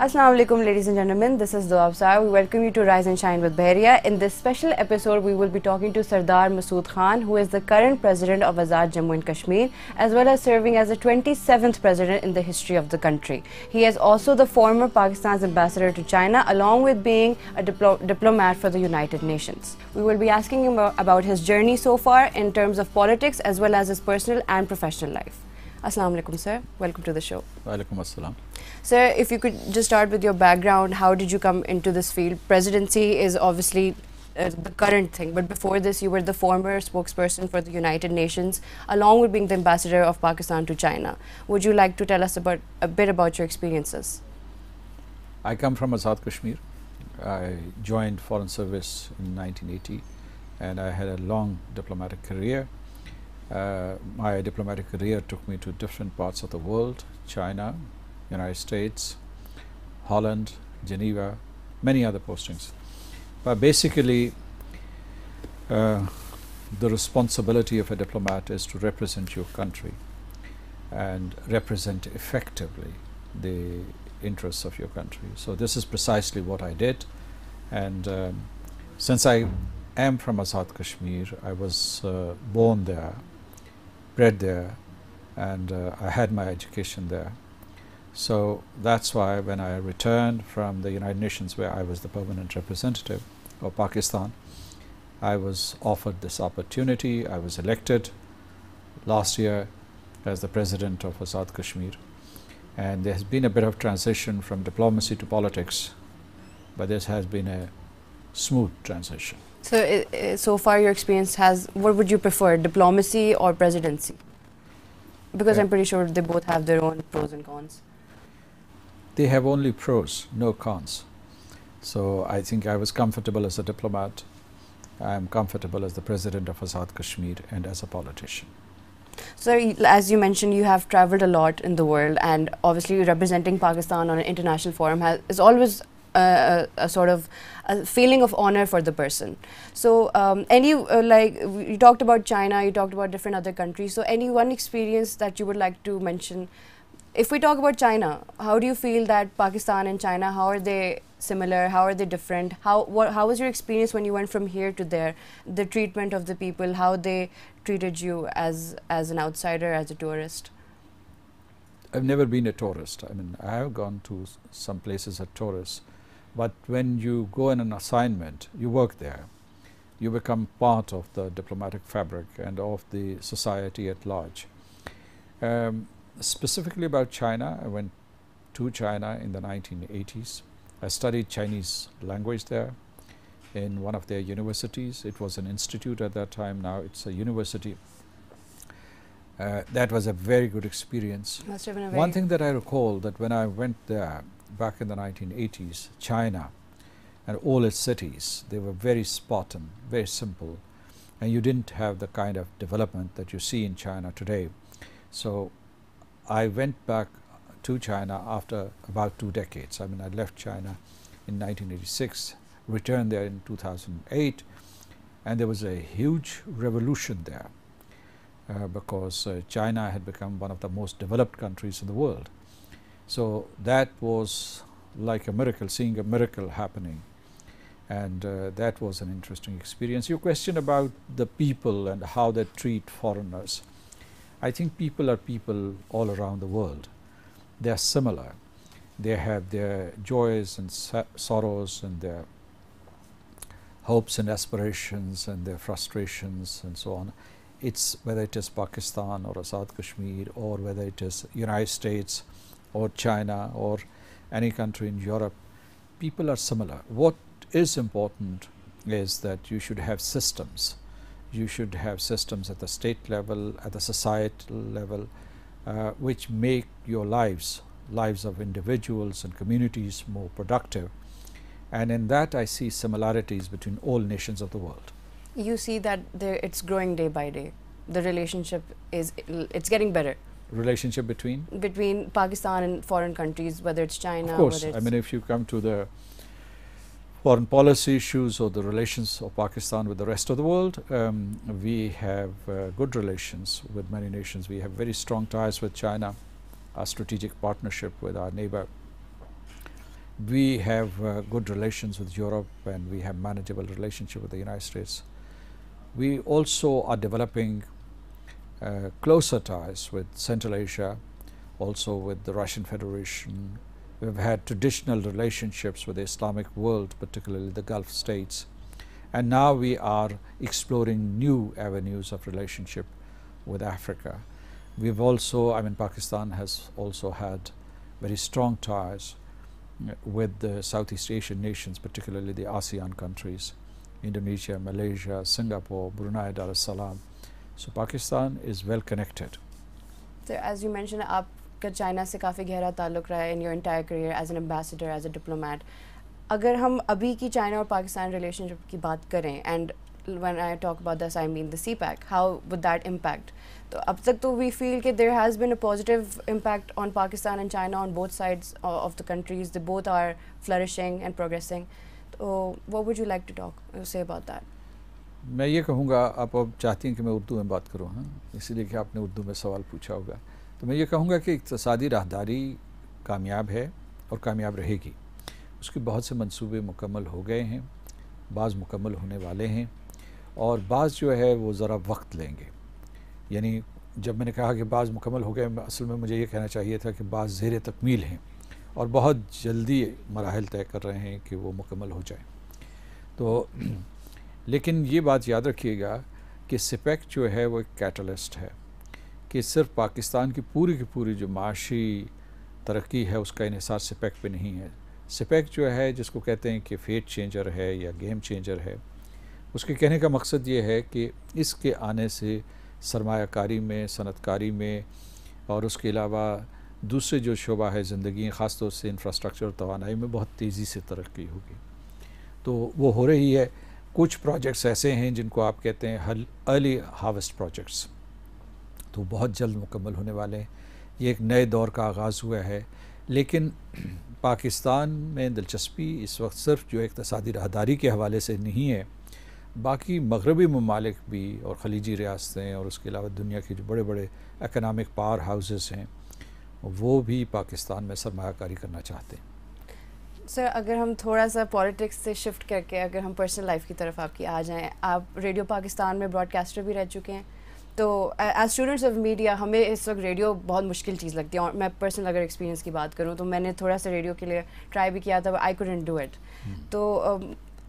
Assalamu alaikum, ladies and gentlemen. This is Dua Absar. We welcome you to Rise and Shine with Bahria. In this special episode, we will be talking to Sardar Masood Khan, who is the current president of Azad Jammu and Kashmir, as well as serving as the 27th president in the history of the country. He is also the former Pakistan's ambassador to China, along with being a diplomat for the United Nations. We will be asking him about his journey so far in terms of politics, as well as his personal and professional life. Assalamu alaikum, sir. Welcome to the show. Wa alaikum assalam. Sir, if you could just start with your background, how did you come into this field? Presidency is obviously the current thing, but before this you were the former spokesperson for the United Nations, along with being the ambassador of Pakistan to China. Would you like to tell us a bit about your experiences? I come from Azad Kashmir. I joined Foreign Service in 1980 and I had a long diplomatic career. My diplomatic career took me to different parts of the world: China, United States, Holland, Geneva, many other postings. But basically, the responsibility of a diplomat is to represent your country and represent effectively the interests of your country. So this is precisely what I did. And since I am from Azad Kashmir, I was born there, bred there, and I had my education there. So that's why when I returned from the United Nations, where I was the permanent representative of Pakistan, I was offered this opportunity. I was elected last year as the president of Azad Kashmir, and there has been a bit of transition from diplomacy to politics, but this has been a smooth transition. So, so far your experience has, what would you prefer, diplomacy or presidency? Because I'm pretty sure they both have their own pros and cons. They have only pros, no cons. So I think I was comfortable as a diplomat. I am comfortable as the president of Azad Kashmir and as a politician. So as you mentioned, you have traveled a lot in the world, and obviously representing Pakistan on an international forum is always a sort of a feeling of honor for the person. So like you talked about China, you talked about different other countries. So any one experience that you would like to mention? If we talk about China, how do you feel that Pakistan and China, how are they similar? How are they different? How was your experience when you went from here to there? The treatment of the people, how they treated you as an outsider, as a tourist? I've never been a tourist. I mean, I have gone to some places as tourists, but when you go on an assignment, you work there. You become part of the diplomatic fabric and of the society at large. Specifically about China, I went to China in the 1980s. I studied Chinese language there in one of their universities. It was an institute at that time, now it's a university. That was a very good experience. Must have been a One thing that I recall, that when I went there back in the 1980s, China and all its cities, they were very Spartan, very simple, and you didn't have the kind of development that you see in China today. So I went back to China after about 2 decades. I mean, I left China in 1986, returned there in 2008, and there was a huge revolution there because China had become one of the most developed countries in the world. So that was like a miracle, seeing a miracle happening, and that was an interesting experience. Your question about the people and how they treat foreigners, I think people are people all around the world. They are similar. They have their joys and sorrows and their hopes and aspirations and their frustrations and so on. It's whether it is Pakistan or Azad Kashmir, or whether it is United States or China or any country in Europe, people are similar. What is important is that you should have systems. You should have systems at the state level, at the societal level, which make your lives of individuals and communities more productive. And in that I see similarities between all nations of the world. You see that it's growing day by day. The relationship it's getting better. Relationship between Pakistan and foreign countries, whether it's China. Of course, I mean, if you come to the foreign policy issues or the relations of Pakistan with the rest of the world, we have good relations with many nations. We have very strong ties with China, a strategic partnership with our neighbor. we have good relations with Europe and we have manageable relationship with the United States. We also are developing closer ties with Central Asia, also with the Russian Federation. We've had traditional relationships with the Islamic world, particularly the Gulf states. And now we are exploring new avenues of relationship with Africa. We've also, Pakistan has also had very strong ties with the Southeast Asian nations, particularly the ASEAN countries, Indonesia, Malaysia, Singapore, Brunei Darussalam. So Pakistan is well connected. So as you mentioned, آپ کا China سے کافی گہرا تعلق رہا ہے in your entire career as an ambassador, as a diplomat. اگر ہم ابھی کی چائنا اور پاکستان ریلیشن شپ کی بات کریں, and when I talk about this I mean the CPEC, how would that impact? تو اب تک تو we feel کہ there has been a positive impact on Pakistan and China on both sides of the countries. They both are flourishing and progressing. So what would you like to say about that? میں یہ کہوں گا, آپ اب چاہتی ہیں کہ میں اردو میں بات کروں, ہاں, اسی لیے کہ آپ نے اردو میں سوال پوچھا ہوگا. تو میں یہ کہوں گا کہ اقتصادی راہداری کامیاب ہے اور کامیاب رہے گی. اس کے بہت سے منصوبے مکمل ہو گئے ہیں, بعض مکمل ہونے والے ہیں, اور بعض جو ہے وہ ذرا وقت لیں گے. یعنی جب میں نے کہا کہ بعض مکمل ہو گئے, اصل میں مجھے یہ کہنا چاہیے تھا کہ بعض زیر تکمیل ہیں اور بہت جلدی مراحل طے کر رہے ہیں کہ وہ مکمل ہو جائیں. تو لیکن یہ بات یاد رکھیے گا کہ سپیک جو ہے وہ ایک کیٹلسٹ ہے, کہ صرف پاکستان کی پوری جو معاشی ترقی ہے اس کا انحصار سپیک پہ نہیں ہے. سپیک جو ہے, جس کو کہتے ہیں کہ فیٹ چینجر ہے یا گیم چینجر ہے, اس کے کہنے کا مقصد یہ ہے کہ اس کے آنے سے سرمایہ کاری میں, صنعت کاری میں, اور اس کے علاوہ دوسرے جو شعبہ ہے زندگی, خاص طور سے انفراسٹرکچر اور توانائی میں بہت تیزی سے ترقی ہوگی. تو وہ ہو رہی ہے. کچھ پروجیکٹس ایسے ہیں جن کو آپ کہتے ہیں ارلی ہارویسٹ پروجیکٹس, تو بہت جلد مکمل ہونے والے ہیں. یہ ایک نئے دور کا آغاز ہوا ہے. لیکن پاکستان میں دلچسپی اس وقت صرف جو اقتصادی راہداری کے حوالے سے نہیں ہے, باقی مغربی ممالک بھی اور خلیجی ریاستیں اور اس کے علاوہ دنیا کے جو بڑے بڑے اکنامک پاور ہاؤسز ہیں وہ بھی پاکستان میں سرمایہ کاری کرنا چاہتے ہیں. سر, اگر ہم تھوڑا سا پالیٹکس سے شفٹ کر کے اگر ہم پرسنل لائف کی طرف آپ کی آ جائیں, آپ ریڈیو پاکستان میں براڈ کاسٹر بھی رہ چکے ہیں. تو ایز اسٹوڈنٹس آف میڈیا ہمیں اس وقت ریڈیو بہت مشکل چیز لگتی ہے, اور میں پرسنل اگر ایکسپیرینس کی بات کروں تو میں نے تھوڑا سا ریڈیو کے لیے ٹرائی بھی کیا تھا, آئی کوڈنٹ ڈو اٹ. تو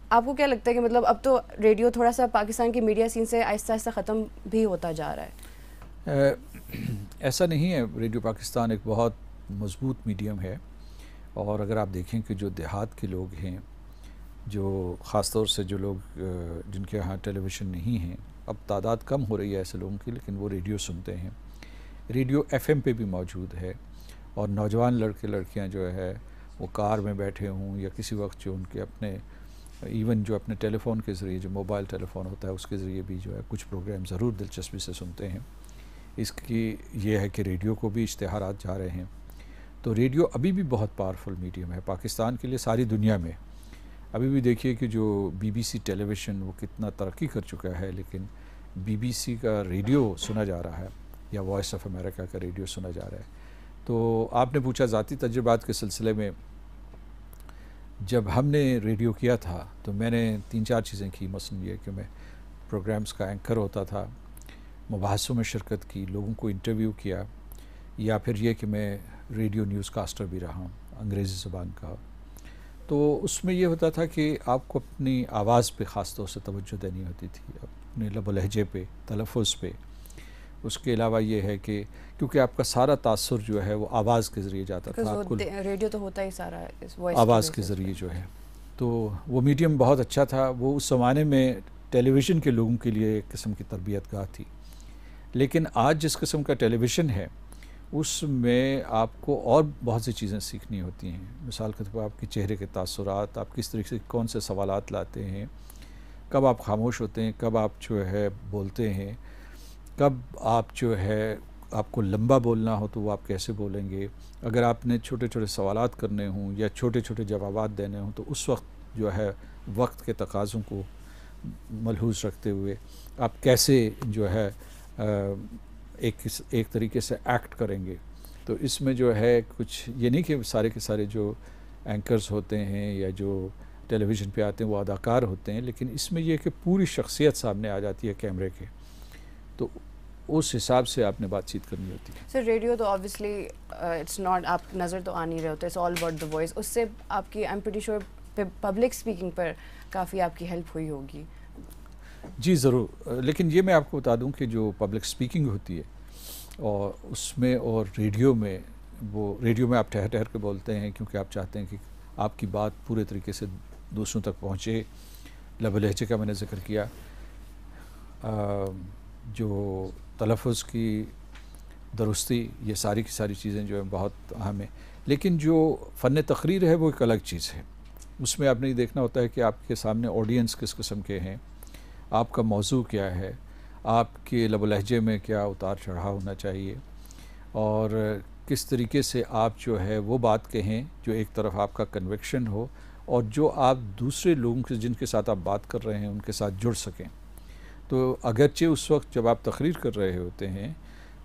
آپ کو کیا لگتا ہے کہ مطلب اب تو ریڈیو تھوڑا سا پاکستان کی میڈیا سین سے آہستہ آہستہ ختم بھی ہوتا جا رہا ہے؟ ایسا نہیں ہے. ریڈیو پاکستان ایک بہت مضبوط میڈیم ہے, اور اگر آپ دیکھیں کہ جو دیہات کے لوگ ہیں, جو خاص طور سے جو لوگ جن کے ہاں ٹیلی ویژن نہیں ہیں, اب تعداد کم ہو رہی ہے ایسے لوگوں کی, لیکن وہ ریڈیو سنتے ہیں. ریڈیو ایف ایم پہ بھی موجود ہے, اور نوجوان لڑکے لڑکیاں جو ہے وہ کار میں بیٹھے ہوں یا کسی وقت جو ان کے اپنے ایون جو اپنے ٹیلی فون کے ذریعے, جو موبائل ٹیلی فون ہوتا ہے اس کے ذریعے بھی جو ہے کچھ پروگرام ضرور دلچسپی سے سنتے ہیں. اس کی یہ ہے کہ ریڈیو کو بھی اشتہارات جا رہے ہیں. تو ریڈیو ابھی بھی بہت پاورفل میڈیم ہے پاکستان کے لیے, ساری دنیا میں. ابھی بھی دیکھیے کہ جو B B C television وہ کتنا ترقی کر چکا ہے, لیکن بی بی سی کا ریڈیو سنا جا رہا ہے, یا وائس آف امریکہ کا ریڈیو سنا جا رہا ہے. تو آپ نے پوچھا ذاتی تجربات کے سلسلے میں, جب ہم نے ریڈیو کیا تھا تو میں نے 3-4 چیزیں کی. مثلاً یہ کہ میں پروگرامز کا اینکر ہوتا تھا, مباحثوں میں شرکت کی, لوگوں کو انٹرویو کیا, یا پھر یہ کہ میں ریڈیو نیوز کاسٹر بھی رہا ہوں انگریزی زبان کا. تو اس میں یہ ہوتا تھا کہ آپ کو اپنی آواز پہ خاص طور سے توجہ دینی ہوتی تھی, اپنے لب و لہجے پہ, تلفظ پہ. اس کے علاوہ یہ ہے کہ کیونکہ آپ کا سارا تاثر جو ہے وہ آواز کے ذریعے جاتا تھا, ریڈیو تو ہوتا ہی سارا آواز کے ذریعے جو ہے. تو وہ میڈیم بہت اچھا تھا. وہ اس زمانے میں ٹیلی ویژن کے لوگوں کے لیے ایک قسم کی تربیت گاہ تھی. لیکن آج جس قسم کا ٹیلی ویژن ہے اس میں آپ کو اور بہت سی چیزیں سیکھنی ہوتی ہیں. مثال کے طور پر آپ کے چہرے کے تاثرات, آپ کس طریقے سے کون سے سوالات لاتے ہیں, کب آپ خاموش ہوتے ہیں, کب آپ جو ہے بولتے ہیں, کب آپ جو ہے آپ کو لمبا بولنا ہو تو وہ آپ کیسے بولیں گے, اگر آپ نے چھوٹے چھوٹے سوالات کرنے ہوں یا چھوٹے چھوٹے جوابات دینے ہوں تو اس وقت جو ہے وقت کے تقاضوں کو ملحوظ رکھتے ہوئے آپ کیسے جو ہے ایک طریقے سے ایکٹ کریں گے. تو اس میں جو ہے کچھ یہ نہیں کہ سارے کے سارے جو اینکرز ہوتے ہیں یا جو ٹیلی ویژن پہ آتے ہیں وہ اداکار ہوتے ہیں، لیکن اس میں یہ کہ پوری شخصیت سامنے آ جاتی ہے کیمرے کے، تو اس حساب سے آپ نے بات چیت کرنی ہوتی ہے. سر ریڈیو تو آبویسلی اٹس ناٹ، آپ نظر تو آ نہیں رہے ہوتے، it's all about the voice. اس سے آپ کی I am pretty sure public speaking پر کافی آپ کی ہیلپ ہوئی ہوگی. جی ضرور، لیکن یہ میں آپ کو بتا دوں کہ جو پبلک اسپیکنگ ہوتی ہے اور اس میں اور ریڈیو میں، وہ ریڈیو میں آپ ٹھہر ٹھہر کے بولتے ہیں کیونکہ آپ چاہتے ہیں کہ آپ کی بات پورے طریقے سے دوسروں تک پہنچے. لب و لہجے کا میں نے ذکر کیا، جو تلفظ کی درستی، یہ ساری کی ساری چیزیں جو ہیں بہت اہم ہیں. لیکن جو فن تقریر ہے وہ ایک الگ چیز ہے. اس میں آپ نے یہ دیکھنا ہوتا ہے کہ آپ کے سامنے آڈینس کس قسم کے ہیں، آپ کا موضوع کیا ہے، آپ کے لب و لہجے میں کیا اتار چڑھاؤ ہونا چاہیے، اور کس طریقے سے آپ جو ہے وہ بات کہیں جو ایک طرف آپ کا کنوکشن ہو اور جو آپ دوسرے لوگوں کے جن کے ساتھ آپ بات کر رہے ہیں ان کے ساتھ جڑ سکیں. تو اگرچہ اس وقت جب آپ تقریر کر رہے ہوتے ہیں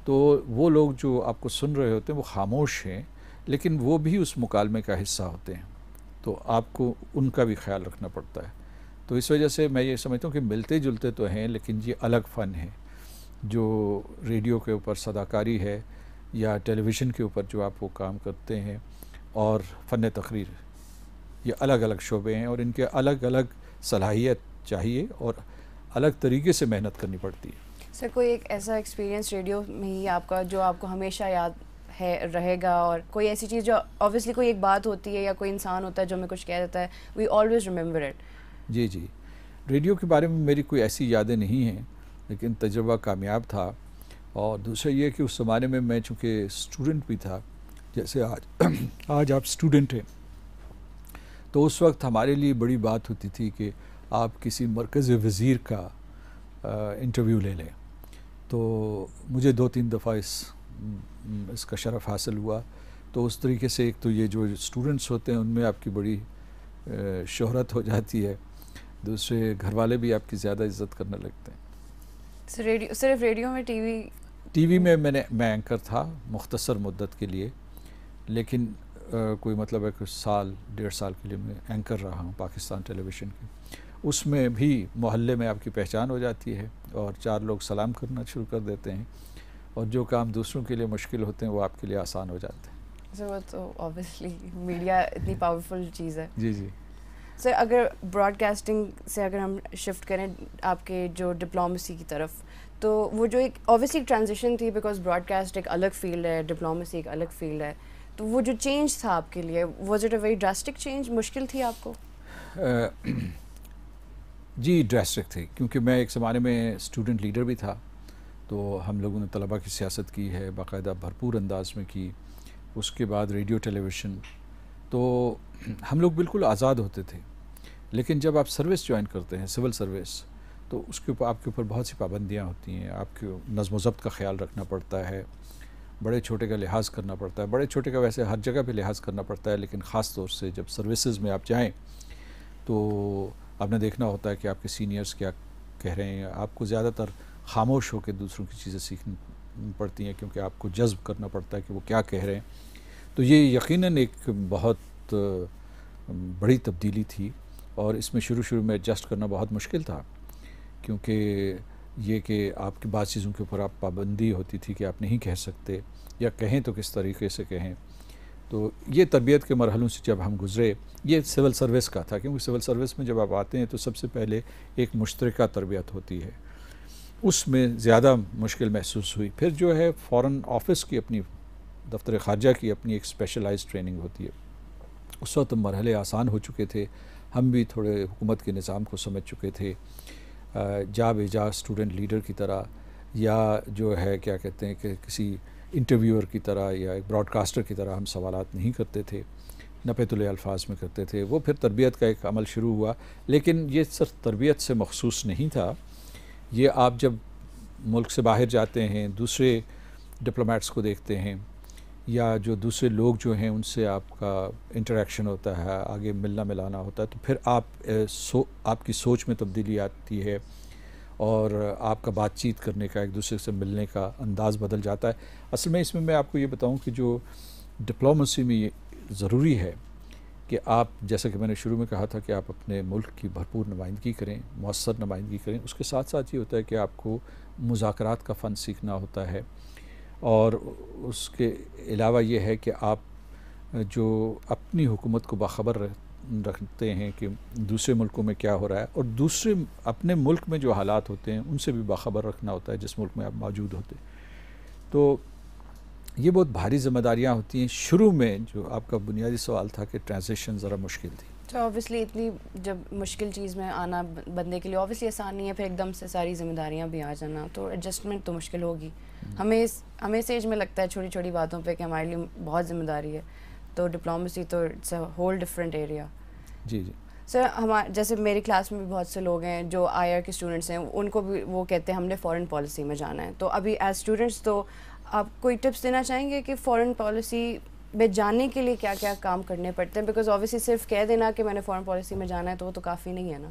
تو وہ لوگ جو آپ کو سن رہے ہوتے ہیں وہ خاموش ہیں، لیکن وہ بھی اس مکالمے کا حصہ ہوتے ہیں، تو آپ کو ان کا بھی خیال رکھنا پڑتا ہے. تو اس وجہ سے میں یہ سمجھتا ہوں کہ ملتے جلتے تو ہیں، لیکن یہ الگ فن ہے. جو ریڈیو کے اوپر صداکاری ہے یا ٹیلی ویژن کے اوپر جو آپ وہ کام کرتے ہیں، اور فن تقریر، یہ الگ الگ شعبے ہیں اور ان کے الگ الگ صلاحیت چاہیے اور الگ طریقے سے محنت کرنی پڑتی ہے. سر کوئی ایک ایسا ایکسپیرینس ریڈیو میں ہی آپ کا جو آپ کو ہمیشہ یاد ہے رہے گا، اور کوئی ایسی چیز جو آبویسلی کوئی ایک بات ہوتی ہے یا کوئی انسان ہوتا ہے جو ہمیں کچھ کہہ دیتا ہے، وی آلویز ریممبر اٹ. جی جی، ریڈیو کے بارے میں میری کوئی ایسی یادیں نہیں ہیں، لیکن تجربہ کامیاب تھا. اور دوسرا یہ کہ اس زمانے میں میں چونکہ اسٹوڈنٹ بھی تھا، جیسے آج آپ اسٹوڈنٹ ہیں، تو اس وقت ہمارے لیے بڑی بات ہوتی تھی کہ آپ کسی مرکزی وزیر کا انٹرویو لے لیں. تو مجھے 2-3 دفعہ اس کا شرف حاصل ہوا. تو اس طریقے سے ایک تو یہ جو اسٹوڈنٹس ہوتے ہیں ان میں آپ کی بڑی شہرت ہو جاتی ہے، دوسرے گھر والے بھی آپ کی زیادہ عزت کرنے لگتے ہیں. صرف ریڈیو میں ٹی وی میں میں اینکر تھا مختصر مدت کے لیے، لیکن کوئی مطلب ہے کہ 1.5 سال کے لیے میں اینکر رہا ہوں پاکستان ٹیلی ویژن کی. اس میں بھی محلے میں آپ کی پہچان ہو جاتی ہے اور 4 لوگ سلام کرنا شروع کر دیتے ہیں، اور جو کام دوسروں کے لیے مشکل ہوتے ہیں وہ آپ کے لیے آسان ہو جاتے ہیں. سر تو آبویسلی میڈیا اتنی پاورفل چیز ہے. جی جی. سر اگر براڈ کاسٹنگ سے اگر ہم شفٹ کریں آپ کے جو ڈپلومسی کی طرف، تو وہ جو ایک آبویسلی ٹرانزیشن تھی، بیکاز براڈ کاسٹ ایک الگ فیلڈ ہے، ڈپلومسی ایک الگ فیلڈ ہے، تو وہ جو چینج تھا آپ کے لیے، was it a very drastic change? مشکل تھی آپ کو؟ جی ڈراسٹک تھی، کیونکہ میں ایک زمانے میں اسٹوڈنٹ لیڈر بھی تھا. تو ہم لوگوں نے طلباء کی سیاست کی ہے، باقاعدہ بھرپور انداز میں کی. اس کے بعد ریڈیو ٹیلی ویژن، تو ہم لوگ بالکل آزاد ہوتے تھے. لیکن جب آپ سروس جوائن کرتے ہیں، سول سروس، تو اس کے اوپر آپ کے اوپر بہت سی پابندیاں ہوتی ہیں. آپ کو نظم و ضبط کا خیال رکھنا پڑتا ہے، بڑے چھوٹے کا لحاظ کرنا پڑتا ہے. بڑے چھوٹے کا ویسے ہر جگہ پہ لحاظ کرنا پڑتا ہے، لیکن خاص طور سے جب سروسز میں آپ جائیں تو آپ نے دیکھنا ہوتا ہے کہ آپ کے سینئرز کیا کہہ رہے ہیں. آپ کو زیادہ تر خاموش ہو کے دوسروں کی چیزیں سیکھنی پڑتی ہیں، کیونکہ آپ کو جذب کرنا پڑتا ہے کہ وہ کیا کہہ رہے ہیں. تو یہ یقیناً ایک بہت بڑی تبدیلی تھی، اور اس میں شروع میں ایڈجسٹ کرنا بہت مشکل تھا، کیونکہ یہ کہ آپ کی بعض چیزوں کے اوپر آپ پابندی ہوتی تھی کہ آپ نہیں کہہ سکتے، یا کہیں تو کس طریقے سے کہیں. تو یہ تربیت کے مرحلوں سے جب ہم گزرے، یہ سول سروس کا تھا، کیونکہ سول سروس میں جب آپ آتے ہیں تو سب سے پہلے ایک مشترکہ تربیت ہوتی ہے، اس میں زیادہ مشکل محسوس ہوئی. پھر جو ہے فورن آفس کی اپنی، دفتر خارجہ کی اپنی ایک اسپیشلائز ٹریننگ ہوتی ہے. اس وقت مرحلے آسان ہو چکے تھے، ہم بھی تھوڑے حکومت کے نظام کو سمجھ چکے تھے. جا بے جا اسٹوڈنٹ لیڈر کی طرح، یا جو ہے کیا کہتے ہیں کہ کسی انٹرویور کی طرح یا ایک براڈ کاسٹر کی طرح ہم سوالات نہیں کرتے تھے، نپے تلے الفاظ میں کرتے تھے. وہ پھر تربیت کا ایک عمل شروع ہوا، لیکن یہ صرف تربیت سے مخصوص نہیں تھا. یہ آپ جب ملک سے باہر جاتے ہیں، دوسرے ڈپلومیٹس کو دیکھتے ہیں، یا جو دوسرے لوگ جو ہیں ان سے آپ کا انٹریکشن ہوتا ہے، آگے ملنا ملانا ہوتا ہے، تو پھر آپ کی سوچ میں تبدیلی آتی ہے، اور آپ کا بات چیت کرنے کا، ایک دوسرے سے ملنے کا انداز بدل جاتا ہے. اصل میں اس میں آپ کو یہ بتاؤں کہ جو ڈپلومسی میں یہ ضروری ہے کہ آپ جیسا کہ میں نے شروع میں کہا تھا کہ آپ اپنے ملک کی بھرپور نمائندگی کریں، مؤثر نمائندگی کریں. اس کے ساتھ ساتھ یہ ہوتا ہے کہ آپ کو مذاکرات کا فن سیکھنا ہوتا ہے، اور اس کے علاوہ یہ ہے کہ آپ جو اپنی حکومت کو باخبر رکھتے ہیں کہ دوسرے ملکوں میں کیا ہو رہا ہے، اور دوسرے اپنے ملک میں جو حالات ہوتے ہیں ان سے بھی باخبر رکھنا ہوتا ہے جس ملک میں آپ موجود ہوتے ہیں. تو یہ بہت بھاری ذمہ داریاں ہوتی ہیں. شروع میں جو آپ کا بنیادی سوال تھا کہ ٹرانزیشن ذرا مشکل تھی. تو اوبیسلی اتنی جب مشکل چیز میں آنا بندے کے لیے اوبیسلی آسان نہیں ہے، پھر ایک دم سے ساری ذمہ داریاں بھی آ جانا، تو ایڈجسٹمنٹ تو مشکل ہوگی. ہمیں اس ایج میں لگتا ہے چھوٹی چھوٹی باتوں پہ کہ ہمارے لیے بہت ذمہ داری ہے، تو ڈپلومیسی تو it's a whole different area. جی جی سر، جیسے میری کلاس میں بھی بہت سے لوگ ہیں جو آئی آر کے اسٹوڈنٹس ہیں، ان کو بھی وہ کہتے ہیں ہم نے فارن پالیسی میں جانا ہے. تو ابھی ایز اسٹوڈنٹس تو آپ کوئی ٹپس دینا چاہیں گے کہ فارن پالیسی میں جانے کے لیے کیا کیا کام کرنے پڑتے ہیں؟ بیکاز اوبیسلی صرف کہہ دینا کہ میں نے فارن پالیسی میں جانا ہے تو وہ تو کافی نہیں ہے نا.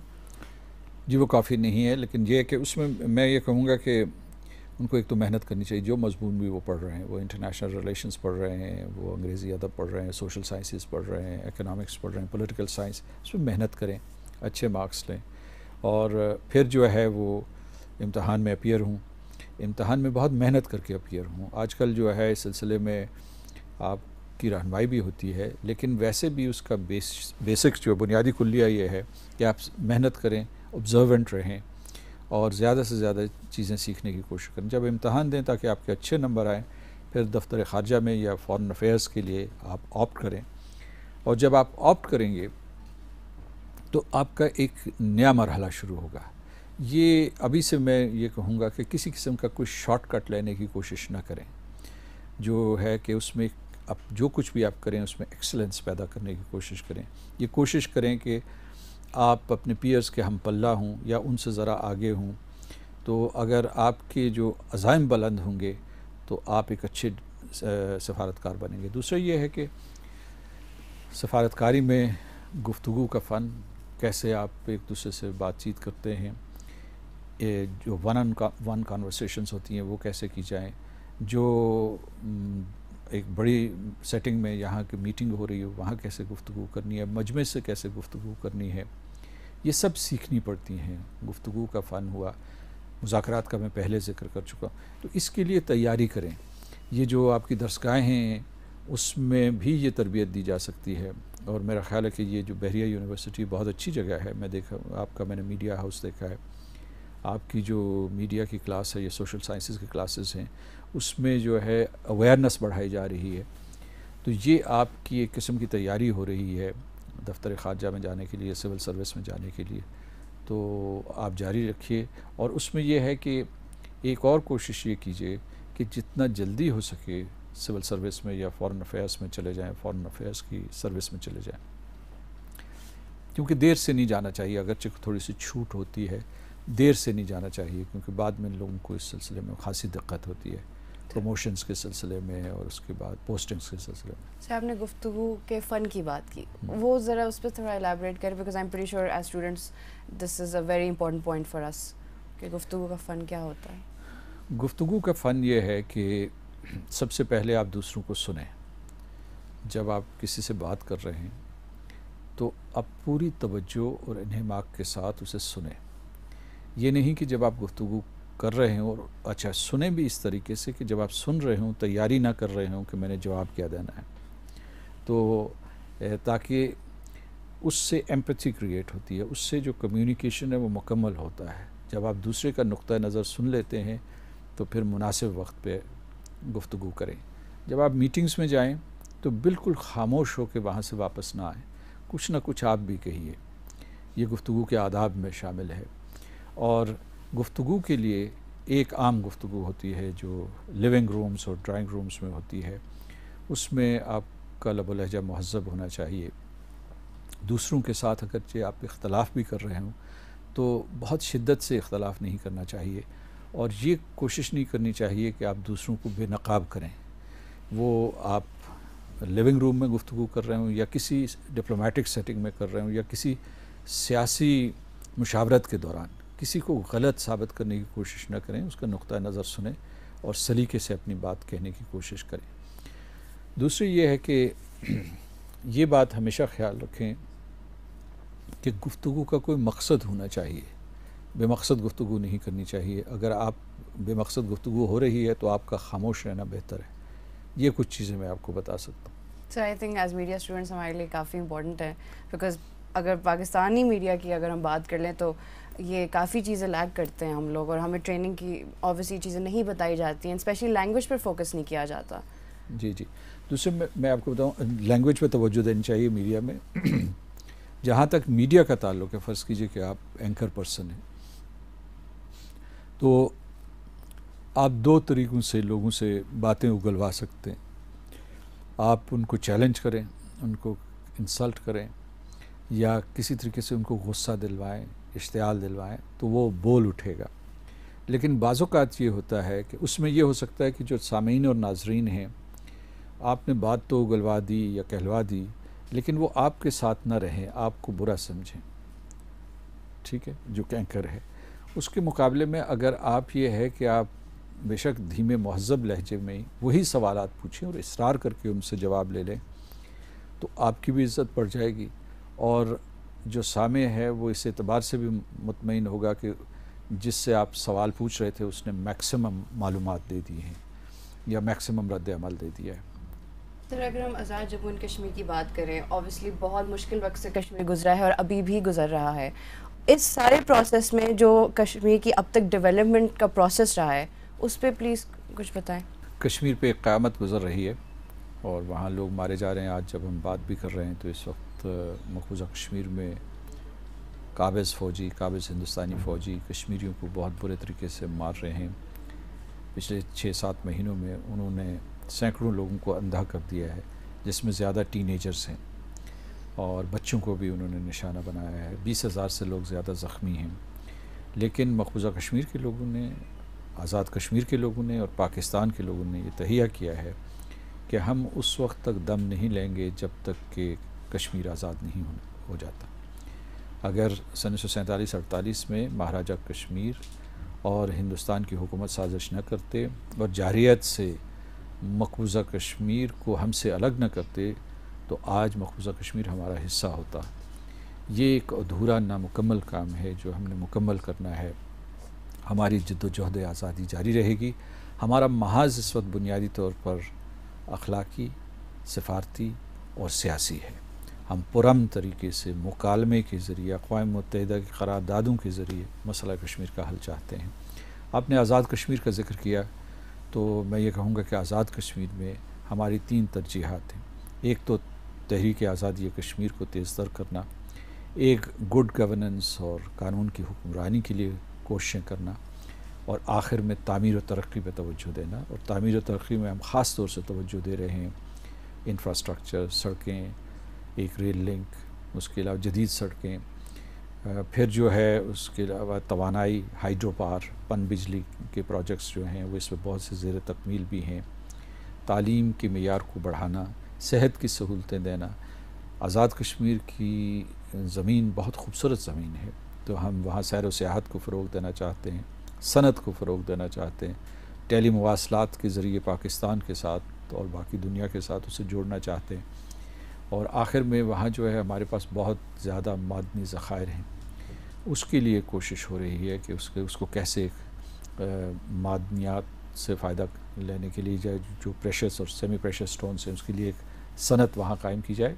جی وہ کافی نہیں ہے، لیکن یہ کہ اس میں یہ کہوں گا کہ ان کو ایک تو محنت کرنی چاہیے. جو مضمون بھی وہ پڑھ رہے ہیں، وہ انٹرنیشنل ریلیشنز پڑھ رہے ہیں، وہ انگریزی ادب پڑھ رہے ہیں، سوشل سائنسز پڑھ رہے ہیں، اکنامکس پڑھ رہے ہیں، پولیٹیکل سائنس، اس میں محنت کریں، اچھے مارکس لیں، اور پھر جو ہے وہ امتحان میں اپیئر ہوں. امتحان میں بہت محنت کر کے اپیئر ہوں. آج کل جو ہے اس سلسلے میں آپ کی رہنمائی بھی ہوتی ہے، لیکن ویسے بھی اس کا بیسک جو بنیادی کلیہ یہ ہے کہ آپ محنت کریں، آبزروینٹ رہیں، اور زیادہ سے زیادہ چیزیں سیکھنے کی کوشش کریں. جب امتحان دیں تاکہ آپ کے اچھے نمبر آئیں، پھر دفتر خارجہ میں یا فارن افیئرس کے لیے آپ آپٹ کریں. اور جب آپ آپٹ کریں گے تو آپ کا ایک نیا مرحلہ شروع ہوگا. یہ ابھی سے میں یہ کہوں گا کہ کسی قسم کا کوئی شارٹ کٹ لینے کی کوشش نہ کریں. جو ہے کہ اس میں اب جو کچھ بھی آپ کریں اس میں ایکسلنس پیدا کرنے کی کوشش کریں. یہ کوشش کریں کہ آپ اپنے پیئرز کے ہم پلہ ہوں یا ان سے ذرا آگے ہوں. تو اگر آپ کے جو عزائم بلند ہوں گے تو آپ ایک اچھے سفارتکار بنیں گے. دوسرا یہ ہے کہ سفارتکاری میں گفتگو کا فن، کیسے آپ ایک دوسرے سے بات چیت کرتے ہیں، جو ون کانورسیشنز ہوتی ہیں وہ کیسے کی جائیں، جو ایک بڑی سیٹنگ میں یہاں کی میٹنگ ہو رہی ہے وہاں کیسے گفتگو کرنی ہے، مجمع سے کیسے گفتگو کرنی ہے، یہ سب سیکھنی پڑتی ہیں. گفتگو کا فن ہوا، مذاکرات کا میں پہلے ذکر کر چکا ہوں. تو اس کے لیے تیاری کریں. یہ جو آپ کی درسگاہیں ہیں اس میں بھی یہ تربیت دی جا سکتی ہے، اور میرا خیال ہے کہ یہ جو بحریہ یونیورسٹی بہت اچھی جگہ ہے. میں دیکھا آپ کا، میں نے میڈیا ہاؤس دیکھا ہے، آپ کی جو میڈیا کی کلاس ہے یا سوشل سائنسز کی کلاسز ہیں اس میں جو ہے اویئرنس بڑھائی جا رہی ہے. تو یہ آپ کی ایک قسم کی تیاری ہو رہی ہے دفتر خارجہ میں جانے کے لیے، سول سروس میں جانے کے لیے. تو آپ جاری رکھیے، اور اس میں یہ ہے کہ ایک اور کوشش یہ کیجیے کہ جتنا جلدی ہو سکے سول سروس میں یا فارن افیئرس میں چلے جائیں، فارن افیئرس کی سروس میں چلے جائیں. کیونکہ دیر سے نہیں جانا چاہیے، اگرچہ تھوڑی سی چھوٹ ہوتی ہے، دیر سے نہیں جانا چاہیے، کیونکہ بعد میں لوگوں کو اس سلسلے میں خاصی دقت ہوتی ہے، پروموشنز کے سلسلے میں اور اس کے بعد پوسٹنگز کے سلسلے میں. سر، آپ نے گفتگو کے فن کی بات کی، وہ ذرا اس پہ تھوڑا الیبریٹ کریں، because I am pretty sure as students this is a very important point for اس کہ گفتگو کا فن کیا ہوتا ہے. گفتگو کا فن یہ ہے کہ سب سے پہلے آپ دوسروں کو سنیں. جب آپ کسی سے بات کر رہے ہیں تو آپ پوری توجہ اور انہماک کے ساتھ اسے سنیں. یہ نہیں کہ جب آپ گفتگو کر رہے ہوں اور اچھا سنیں بھی اس طریقے سے کہ جب آپ سن رہے ہوں تیاری نہ کر رہے ہوں کہ میں نے جواب کیا دینا ہے. تو تاکہ اس سے ایمپیتھی کریٹ ہوتی ہے، اس سے جو کمیونیکیشن ہے وہ مکمل ہوتا ہے. جب آپ دوسرے کا نقطہ نظر سن لیتے ہیں تو پھر مناسب وقت پہ گفتگو کریں. جب آپ میٹنگز میں جائیں تو بالکل خاموش ہو کے وہاں سے واپس نہ آئیں، کچھ نہ کچھ آپ بھی کہیے. یہ گفتگو کے آداب میں شامل ہے. اور گفتگو کے لیے ایک عام گفتگو ہوتی ہے جو لیونگ رومز اور ڈرائنگ رومز میں ہوتی ہے. اس میں آپ کا لب و لہجہ مہذب ہونا چاہیے. دوسروں کے ساتھ اگرچہ آپ اختلاف بھی کر رہے ہوں تو بہت شدت سے اختلاف نہیں کرنا چاہیے، اور یہ کوشش نہیں کرنی چاہیے کہ آپ دوسروں کو بے نقاب کریں. وہ آپ لیونگ روم میں گفتگو کر رہے ہوں یا کسی ڈپلومیٹک سیٹنگ میں کر رہے ہوں یا کسی سیاسی مشاورت کے دوران، کسی کو غلط ثابت کرنے کی کوشش نہ کریں. اس کا نقطہ نظر سنیں اور سلیقے سے اپنی بات کہنے کی کوشش کریں. دوسری یہ ہے کہ یہ بات ہمیشہ خیال رکھیں کہ گفتگو کا کوئی مقصد ہونا چاہیے. بے مقصد گفتگو نہیں کرنی چاہیے. اگر آپ بے مقصد گفتگو ہو رہی ہے تو آپ کا خاموش رہنا بہتر ہے. یہ کچھ چیزیں میں آپ کو بتا سکتا ہوں. Sir I think as media students ہمارے لیے کافی امپورٹنٹ ہے، بیکاز اگر پاکستانی میڈیا کی اگر ہم بات کر لیں تو یہ کافی چیزیں لیگ کرتے ہیں ہم لوگ، اور ہمیں ٹریننگ کی اوبیسلی چیزیں نہیں بتائی جاتی ہیں، اسپیشلی لینگویج پر فوکس نہیں کیا جاتا. جی جی. دوسرے میں آپ کو بتاؤں، لینگویج پہ توجہ دینی چاہیے میڈیا میں. جہاں تک میڈیا کا تعلق ہے، فرض کیجئے کہ آپ اینکر پرسن ہیں، تو آپ دو طریقوں سے لوگوں سے باتیں اگلوا سکتے ہیں. آپ ان کو چیلنج کریں، ان کو انسلٹ کریں، یا کسی طریقے سے ان کو غصہ دلوائیں، اشتعال دلوائیں، تو وہ بول اٹھے گا. لیکن بعض اوقات یہ ہوتا ہے کہ اس میں یہ ہو سکتا ہے کہ جو سامعین اور ناظرین ہیں، آپ نے بات تو اگلوا دی یا کہلوا دی، لیکن وہ آپ کے ساتھ نہ رہیں، آپ کو برا سمجھیں. ٹھیک ہے، جو اینکر ہے. اس کے مقابلے میں اگر آپ یہ ہے کہ آپ بے شک دھیمے مہذب لہجے میں وہی سوالات پوچھیں اور اصرار کر کے ان سے جواب لے لیں، تو آپ کی بھی عزت بڑھ جائے گی، اور جو سامع ہے وہ اس اعتبار سے بھی مطمئن ہوگا کہ جس سے آپ سوال پوچھ رہے تھے اس نے میکسیمم معلومات دے دی ہیں یا میکسیمم رد عمل دے دیا ہے. سر اگر ہم آزاد جموں اینڈ کشمیر کی بات کریں، اوبیسلی بہت مشکل وقت سے کشمیر گزرا ہے اور ابھی بھی گزر رہا ہے. اس سارے پروسیس میں جو کشمیر کی اب تک ڈیولپمنٹ کا پروسیس رہا ہے، اس پہ پلیز کچھ بتائیں. کشمیر پہ ایک قیامت گزر رہی ہے اور وہاں لوگ مارے جا رہے ہیں. آج جب ہم بات بھی کر رہے ہیں تو اس وقت مقبوضہ کشمیر میں قابض ہندوستانی فوجی کشمیریوں کو بہت برے طریقے سے مار رہے ہیں. پچھلے 6-7 مہینوں میں انہوں نے سینکڑوں لوگوں کو اندھا کر دیا ہے، جس میں زیادہ ٹین ایجرز ہیں، اور بچوں کو بھی انہوں نے نشانہ بنایا ہے. 20,000 سے لوگ زیادہ زخمی ہیں. لیکن مقبوضہ کشمیر کے لوگوں نے، آزاد کشمیر کے لوگوں نے اور پاکستان کے لوگوں نے یہ تہیہ کیا ہے کہ ہم اس وقت تک دم نہیں لیں گے جب تک کہ کشمیر آزاد نہیں ہو جاتا. اگر سن 1947-48 میں مہاراجہ کشمیر اور ہندوستان کی حکومت سازش نہ کرتے اور جارحیت سے مقبوضہ کشمیر کو ہم سے الگ نہ کرتے تو آج مقبوضہ کشمیر ہمارا حصہ ہوتا. یہ ایک ادھورا نامکمل کام ہے جو ہم نے مکمل کرنا ہے. ہماری جد و جہد آزادی جاری رہے گی. ہمارا محاذ اس وقت بنیادی طور پر اخلاقی، سفارتی اور سیاسی ہے. ہم پرامن طریقے سے مکالمے کے ذریعے، اقوام متحدہ کی قراردادوں کے ذریعے مسئلہ کشمیر کا حل چاہتے ہیں. آپ نے آزاد کشمیر کا ذکر کیا تو میں یہ کہوں گا کہ آزاد کشمیر میں ہماری 3 ترجیحات ہیں. ایک تو تحریک آزادی کشمیر کو تیز تر کرنا، ایک گڈ گورننس اور قانون کی حکمرانی کے لیے کوششیں کرنا، اور آخر میں تعمیر و ترقی پہ توجہ دینا. اور تعمیر و ترقی میں ہم خاص طور سے توجہ دے رہے ہیں انفراسٹرکچر، سڑکیں، ایک ریل لنک، اس کے علاوہ جدید سڑکیں، پھر جو ہے اس کے علاوہ توانائی، ہائیڈرو پاور، پن بجلی کے پروجیکٹس جو ہیں وہ اس میں بہت سے زیر تکمیل بھی ہیں. تعلیم کے معیار کو بڑھانا، صحت کی سہولتیں دینا. آزاد کشمیر کی زمین بہت خوبصورت زمین ہے، تو ہم وہاں سیر و سیاحت کو فروغ دینا چاہتے ہیں، صنعت کو فروغ دینا چاہتے ہیں، ٹیلی مواصلات کے ذریعے پاکستان کے ساتھ اور باقی دنیا کے ساتھ اسے جوڑنا چاہتے ہیں. اور آخر میں وہاں جو ہے ہمارے پاس بہت زیادہ معدنی ذخائر ہیں، اس کے لیے کوشش ہو رہی ہے کہ اس کو کیسے معدنیات سے فائدہ لینے کے لیے جائے، جو پریشس اور سیمی پریشس سٹونز ہیں اس کے لیے ایک صنعت وہاں قائم کی جائے.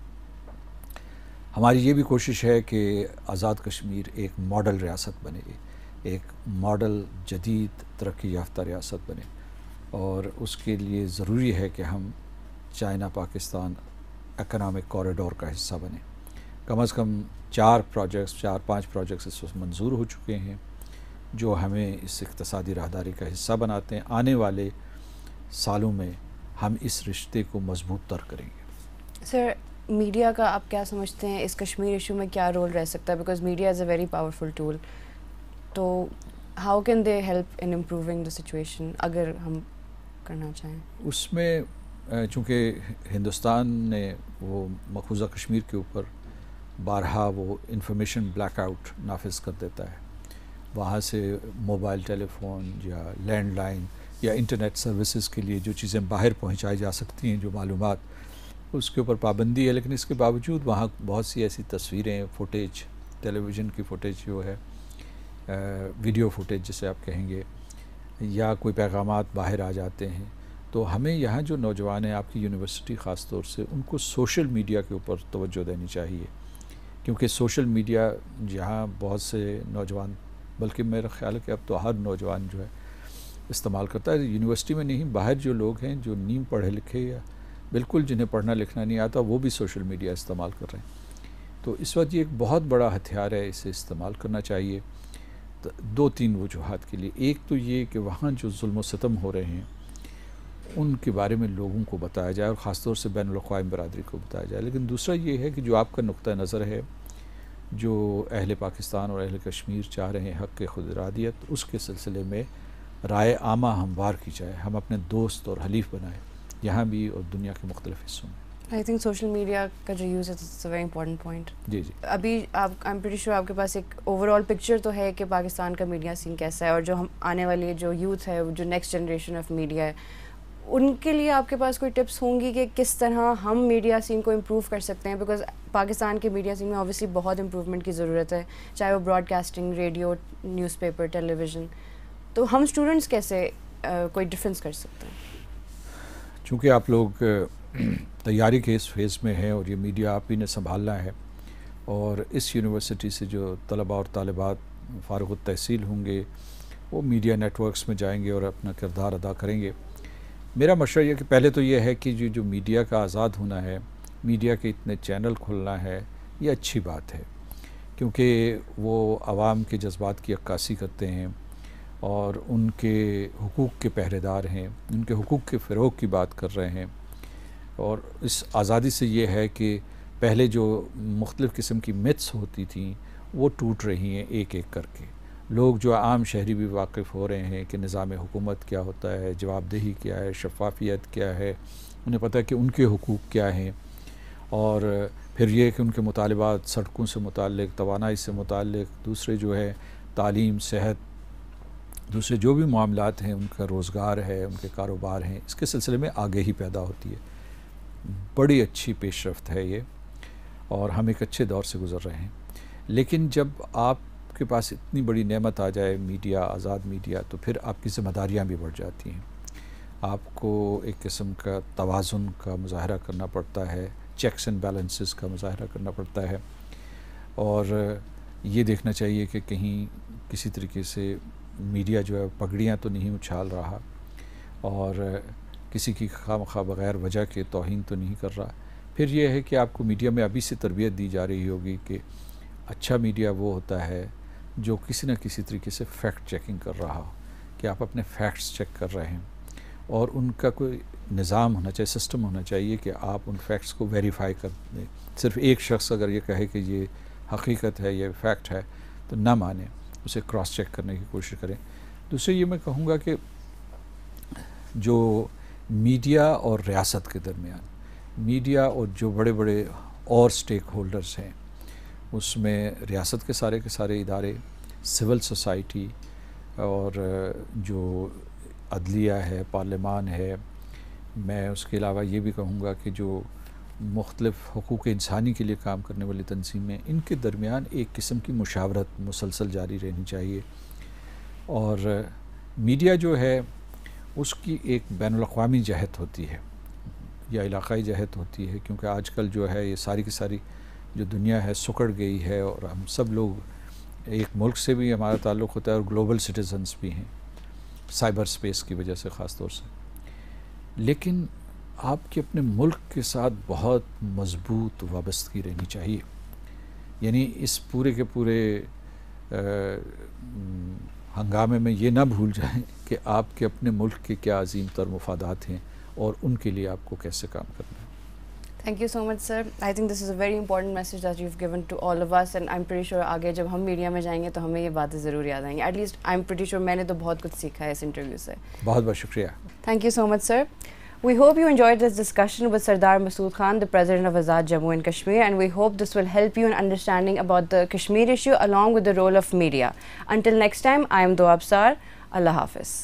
ہماری یہ بھی کوشش ہے کہ آزاد کشمیر ایک ماڈل ریاست بنے، ایک ماڈل جدید ترقی یافتہ ریاست بنے، اور اس کے لیے ضروری ہے کہ ہم چائنا پاکستان اکنامک کوریڈور کا حصہ بنے. کم از کم 4-5 پروجیکٹس اس وقت منظور ہو چکے ہیں جو ہمیں اس اقتصادی راہداری کا حصہ بناتے ہیں. آنے والے سالوں میں ہم اس رشتے کو مضبوط تر کریں گے. سر میڈیا کا آپ کیا سمجھتے ہیں اس کشمیر ایشو میں کیا رول رہ سکتا ہے؟ Because media is a very powerful tool, تو how can they help in improving the situation اگر ہم کرنا چاہیں؟ اس میں چونکہ ہندوستان نے وہ مقبوضہ کشمیر کے اوپر بارہا وہ انفارمیشن بلیک آؤٹ نافذ کر دیتا ہے. وہاں سے موبائل ٹیلی فون یا لینڈ لائن یا انٹرنیٹ سروسز کے لیے جو چیزیں باہر پہنچائی جا سکتی ہیں، جو معلومات اس کے اوپر پابندی ہے، لیکن اس کے باوجود وہاں بہت سی ایسی تصویریں، فوٹیج، ٹیلی ویژن کی فوٹیج جو ہے، ویڈیو فوٹیج جسے آپ کہیں گے، یا کوئی پیغامات باہر آ جاتے ہیں. تو ہمیں یہاں جو نوجوان ہیں آپ کی یونیورسٹی خاص طور سے، ان کو سوشل میڈیا کے اوپر توجہ دینی چاہیے، کیونکہ سوشل میڈیا جہاں بہت سے نوجوان، بلکہ میرا خیال ہے کہ اب تو ہر نوجوان جو ہے استعمال کرتا ہے، یونیورسٹی میں نہیں، باہر جو لوگ ہیں جو نیم پڑھے لکھے یا بالکل جنہیں پڑھنا لکھنا نہیں آتا، وہ بھی سوشل میڈیا استعمال کر رہے ہیں. تو اس وقت یہ ایک بہت بڑا ہتھیار ہے، اسے استعمال کرنا چاہیے. 2-3 وجوہات کے لیے. ایک تو یہ کہ وہاں جو ظلم و ستم ہو رہے ہیں ان کے بارے میں لوگوں کو بتایا جائے، اور خاص طور سے بین الاقوامی برادری کو بتایا جائے. لیکن دوسرا یہ ہے کہ جو آپ کا نقطہ نظر ہے، جو اہل پاکستان اور اہل کشمیر چاہ رہے ہیں حق کے خود ارادیت، اس کے سلسلے میں رائے عامہ ہموار کی جائے، ہم اپنے دوست اور حلیف بنائیں، یہاں بھی اور دنیا کے مختلف حصوں میں. آئی تھنک سوشل میڈیا کا جو یوز ہے it's a very important point. جی جی. ابھی آپ آئی ایم پریٹی شیور آپ کے پاس ایک اوور آل پکچر تو ہے کہ پاکستان کا میڈیا سین کیسا ہے، اور جو ہم آنے والی جو یوتھ ہے، جو نیکسٹ جنریشن آف میڈیا ہے، ان کے لیے آپ کے پاس کوئی ٹپس ہوں گی کہ کس طرح ہم میڈیا سین کو امپروو کر سکتے ہیں؟ بیکاز پاکستان کے میڈیا سین میں اوبیسلی بہت امپروومنٹ کی ضرورت ہے، چاہے وہ broadcasting, radio, newspaper, television. تو ہم اسٹوڈنٹس کیسے کوئی ڈفرینس کر سکتے ہیں؟ چونکہ آپ لوگ تیاری کے اس فیز میں ہیں اور یہ میڈیا آپ ہی نے سنبھالنا ہے، اور اس یونیورسٹی سے جو طلباء اور طالبات فارغ التحصیل ہوں گے وہ میڈیا نیٹ ورکس میں جائیں گے اور اپنا کردار ادا کریں گے. میرا مشورہ یہ کہ پہلے تو یہ ہے کہ جو میڈیا کا آزاد ہونا ہے، میڈیا کے اتنے چینل کھلنا ہے، یہ اچھی بات ہے، کیونکہ وہ عوام کے جذبات کی عکاسی کرتے ہیں اور ان کے حقوق کے پہرے دار ہیں، ان کے حقوق کے فروغ کی بات کر رہے ہیں. اور اس آزادی سے یہ ہے کہ پہلے جو مختلف قسم کی متس ہوتی تھیں وہ ٹوٹ رہی ہیں ایک ایک کر کے. لوگ جو عام شہری بھی واقف ہو رہے ہیں کہ نظام حکومت کیا ہوتا ہے، جواب دہی کیا ہے، شفافیت کیا ہے، انہیں پتہ ہے کہ ان کے حقوق کیا ہیں، اور پھر یہ کہ ان کے مطالبات سڑکوں سے متعلق، توانائی سے متعلق، دوسرے جو ہے تعلیم، صحت، دوسرے جو بھی معاملات ہیں، ان کا روزگار ہے، ان کے کاروبار ہیں، اس کے سلسلے میں آگہی پیدا ہوتی ہے. بڑی اچھی پیش رفت ہے یہ، اور ہم ایک اچھے دور سے گزر رہے ہیں. لیکن جب آپ کے پاس اتنی بڑی نعمت آ جائے میڈیا، آزاد میڈیا، تو پھر آپ کی ذمہ داریاں بھی بڑھ جاتی ہیں. آپ کو ایک قسم کا توازن کا مظاہرہ کرنا پڑتا ہے، چیکس اینڈ بیلنسز کا مظاہرہ کرنا پڑتا ہے، اور یہ دیکھنا چاہیے کہ کہیں کسی طریقے سے میڈیا جو ہے پگڑیاں تو نہیں اچھال رہا، اور کسی کی خواہ بغیر وجہ کے توہین تو نہیں کر رہا. پھر یہ ہے کہ آپ کو میڈیا میں ابھی سے تربیت دی جا رہی ہوگی کہ اچھا میڈیا وہ ہوتا ہے جو کسی نہ کسی طریقے سے فیکٹ چیکنگ کر رہا ہو، کہ آپ اپنے فیکٹس چیک کر رہے ہیں، اور ان کا کوئی نظام ہونا چاہیے، سسٹم ہونا چاہیے کہ آپ ان فیکٹس کو ویریفائی کر دیں. صرف ایک شخص اگر یہ کہے کہ یہ حقیقت ہے، یہ فیکٹ ہے، تو نہ مانیں، اسے کراس چیک کرنے کی کوشش کریں. دوسرے یہ میں کہوں گا کہ جو میڈیا اور ریاست کے درمیان، میڈیا اور جو بڑے بڑے اور سٹیک ہولڈرز ہیں، اس میں ریاست کے سارے ادارے، سول سوسائٹی، اور جو عدلیہ ہے، پارلیمان ہے. میں اس کے علاوہ یہ بھی کہوں گا کہ جو مختلف حقوق انسانی کے لیے کام کرنے والی تنظیمیں، ان کے درمیان ایک قسم کی مشاورت مسلسل جاری رہنی چاہیے. اور میڈیا جو ہے اس کی ایک بین الاقوامی جہت ہوتی ہے یا علاقائی جہت ہوتی ہے، کیونکہ آج کل جو ہے یہ ساری کی ساری جو دنیا ہے سکڑ گئی ہے، اور ہم سب لوگ ایک ملک سے بھی ہمارا تعلق ہوتا ہے اور گلوبل سٹیزنز بھی ہیں، سائبر سپیس کی وجہ سے خاص طور سے. لیکن آپ کے اپنے ملک کے ساتھ بہت مضبوط وابستگی رہنی چاہیے. یعنی اس پورے کے پورے ہنگامے میں یہ نہ بھول جائیں کہ آپ کے اپنے ملک کے کیا عظیم تر مفادات ہیں اور ان کے لیے آپ کو کیسے کام کرنا ہے. Thank you so much, sir. I think this is a very important message that you've given to all of us, and I'm pretty sure آگے جب ہم میڈیا میں جائیں گے تو ہمیں یہ باتیں ضرور یاد آئیں گی. At least I'm pretty sure میں نے تو بہت کچھ سیکھا ہے اس انٹرویو سے. بہت بہت شکریہ. Thank you so much, sir. We hope you enjoyed this discussion with Sardar Masood Khan, the President of Azad Jammu and Kashmir, and we hope this will help you in understanding about the Kashmir issue along with the role of media. Until next time, I am Doab Sar. Allah Hafiz.